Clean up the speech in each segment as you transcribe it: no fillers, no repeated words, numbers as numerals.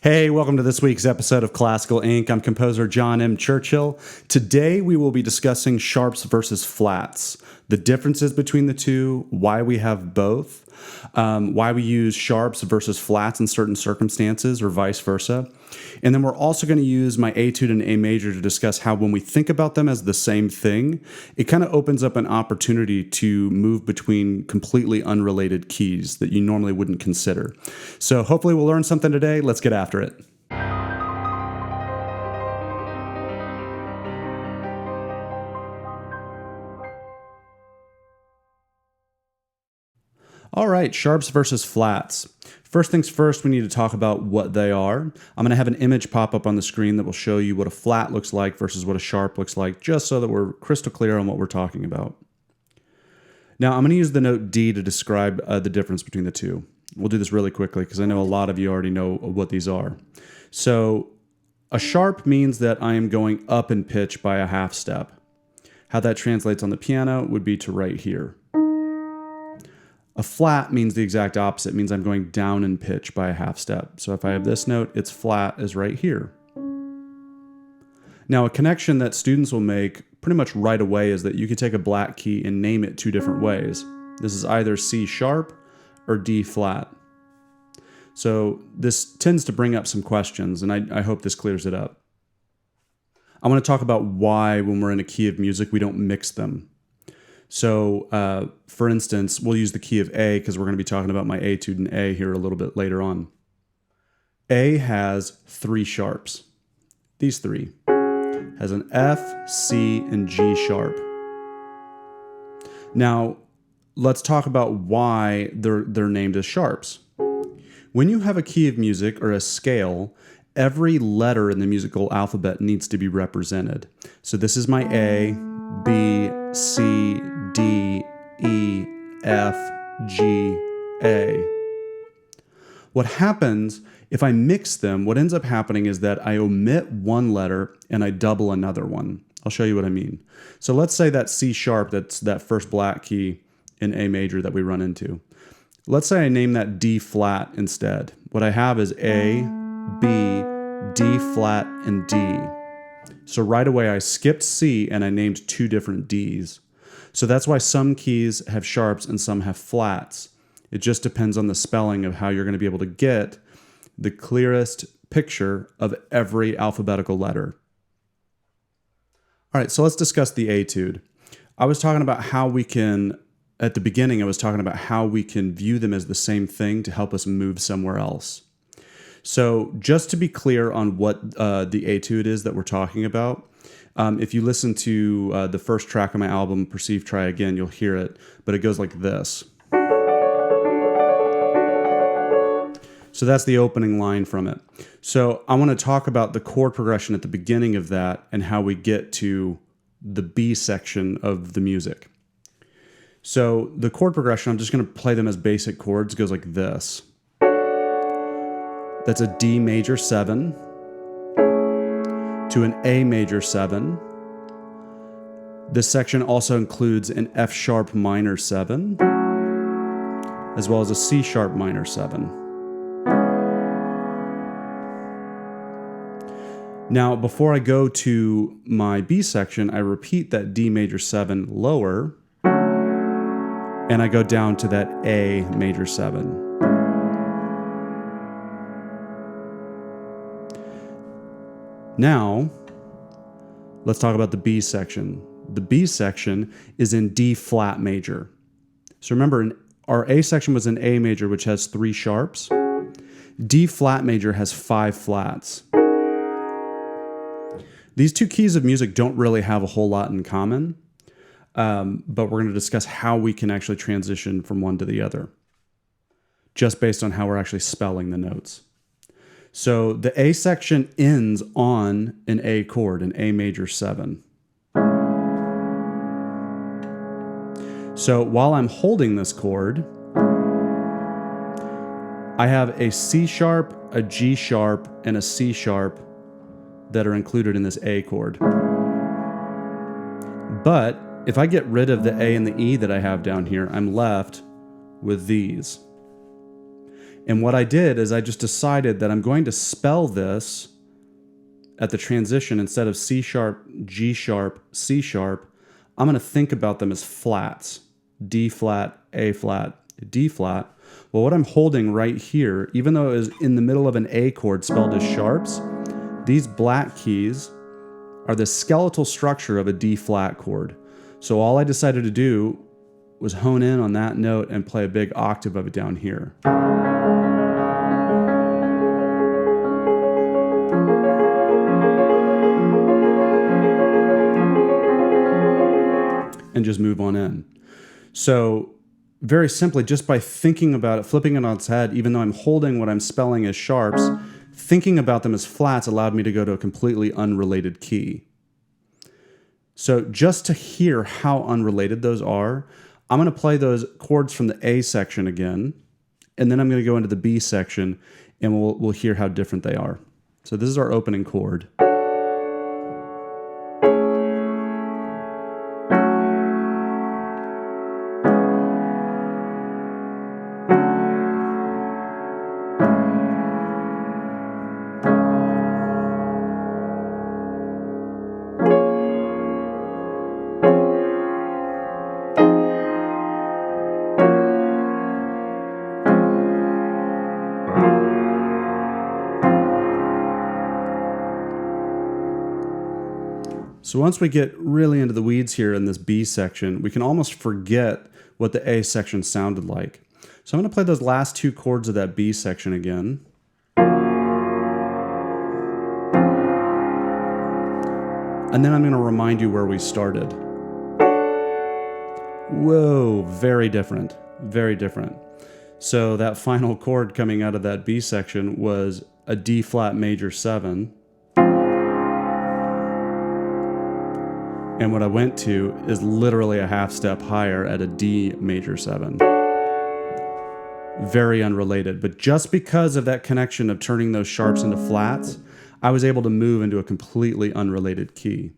Hey, welcome to this week's episode of Classical Inc. I'm composer John M. Churchill. Today we will be discussing sharps versus flats, the differences between the two, why we have both, why we use sharps versus flats in certain circumstances or vice versa. And then we're also going to use my etude in A major to discuss how when we think about them as the same thing, it kind of opens up an opportunity to move between completely unrelated keys that you normally wouldn't consider. So hopefully we'll learn something today. Let's get after it. All right, sharps versus flats. First things first, we need to talk about what they are. I'm going to have an image pop up on the screen that will show you what a flat looks like versus what a sharp looks like, just so that we're crystal clear on what we're talking about. Now, I'm going to use the note D to describe the difference between the two. We'll do this really quickly because I know a lot of you already know what these are. So a sharp means that I am going up in pitch by a half step. How that translates on the piano would be to right here. A flat means the exact opposite. It means I'm going down in pitch by a half step. So if I have this note, its flat is right here. Now, a connection that students will make pretty much right away is that you could take a black key and name it two different ways. This is either C sharp or D flat. So this tends to bring up some questions, and I hope this clears it up. I want to talk about why, when we're in a key of music, we don't mix them. So, for instance, we'll use the key of A because we're going to be talking about my etude in A here a little bit later on. A has three sharps. These three. Has an F, C, and G sharp. Now, let's talk about why they're named as sharps. When you have a key of music or a scale, every letter in the musical alphabet needs to be represented. So this is my A, B, C, D, E, F, G, A. What happens if I mix them, what ends up happening is that I omit one letter and I double another one. I'll show you what I mean. So let's say that C sharp, that's that first black key in A major that we run into. Let's say I name that D flat instead. What I have is A, B, D flat, and D. So right away I skipped C and I named two different Ds. So that's why some keys have sharps and some have flats. It just depends on the spelling of how you're going to be able to get the clearest picture of every alphabetical letter. All right, so let's discuss the etude. I was talking about how we can, at the beginning, I was talking about how we can view them as the same thing to help us move somewhere else. So just to be clear on what the etude is that we're talking about, if you listen to the first track of my album, Perceive, Try Again, you'll hear it, but it goes like this. So that's the opening line from it. So I want to talk about the chord progression at the beginning of that and how we get to the B section of the music. So the chord progression, I'm just going to play them as basic chords, goes like this. That's a D major 7 to an A major 7. This section also includes an F sharp minor 7, as well as a C sharp minor 7. Now, before I go to my B section, I repeat that D major 7 lower, and I go down to that A major 7. Now, let's talk about the B section. The B section is in D flat major. So remember, our A section was in A major, which has three sharps. D flat major has five flats. These two keys of music don't really have a whole lot in common, but we're going to discuss how we can actually transition from one to the other, just based on how we're actually spelling the notes. So the A section ends on an A chord, an A major 7. So while I'm holding this chord, I have a C sharp, a G sharp, and a C sharp that are included in this A chord. But if I get rid of the A and the E that I have down here, I'm left with these. And what I did is I just decided that I'm going to spell this at the transition instead of C sharp, G sharp, C sharp. I'm going to think about them as flats. D flat, A flat, D flat. Well, what I'm holding right here, even though it is in the middle of an A chord spelled as sharps, these black keys are the skeletal structure of a D flat chord. So all I decided to do was hone in on that note and play a big octave of it down here. And just move on in. So very simply, just by thinking about it, flipping it on its head, even though I'm holding what I'm spelling as sharps, thinking about them as flats allowed me to go to a completely unrelated key. So just to hear how unrelated those are, I'm going to play those chords from the A section again, and then I'm going to go into the B section, and we'll hear how different they are. So this is our opening chord. So once we get really into the weeds here in this B section, we can almost forget what the A section sounded like. So I'm going to play those last two chords of that B section again. And then I'm going to remind you where we started. Whoa, very different, very different. So that final chord coming out of that B section was a D flat major 7. And what I went to is literally a half step higher at a D major 7. Very unrelated, but just because of that connection of turning those sharps into flats, I was able to move into a completely unrelated key.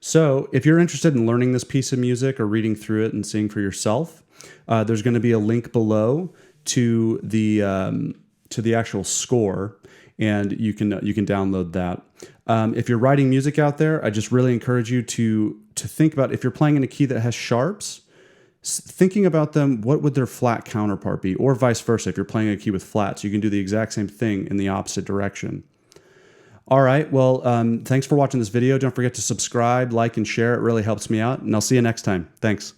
So if you're interested in learning this piece of music or reading through it and seeing for yourself, there's going to be a link below to the actual score, and you can download that. If you're writing music out there, I just really encourage you to think about, if you're playing in a key that has sharps, thinking about them, what would their flat counterpart be? Or vice versa, if you're playing a key with flats, you can do the exact same thing in the opposite direction. All right, well, thanks for watching this video. Don't forget to subscribe, like, and share. It really helps me out, and I'll see you next time. Thanks.